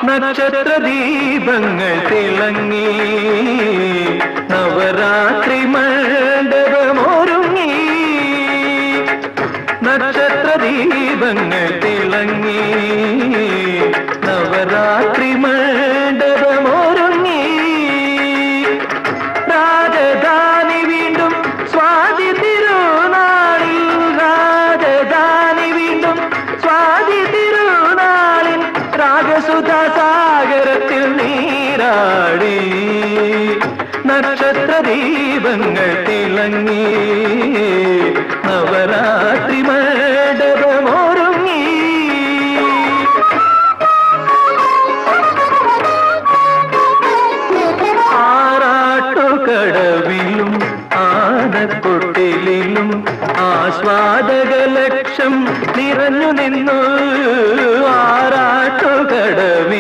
നക്ഷത്ര ദീപങ്ങൾ തിളങ്ങി നവരാത്രി മണ്ഡപമൊരുങ്ങി നക്ഷത്ര ദീപങ്ങൾ തിളങ്ങി നവരാത്രി മണ്ഡപമൊരുങ്ങി രാജധാനി വീണ്ടും സ്വാതി തിരുനാളിൽ രാജധാനി വീണ്ടും സ്വാതി തിരുനാളിൽ രാഗസുധാ സാഗരത്തിൽ നീരാടി നക്ഷത്ര ദീപങ്ങൾ തിളങ്ങി നവരാത്രി മണ്ഡപമൊരുങ്ങി ആറാട്ടുകടവിലും ആനക്കൊട്ടിലും ആസ്വാദക ലക്ഷം നിറഞ്ഞു നിന്നു ആറാട്ടുകടവിൽ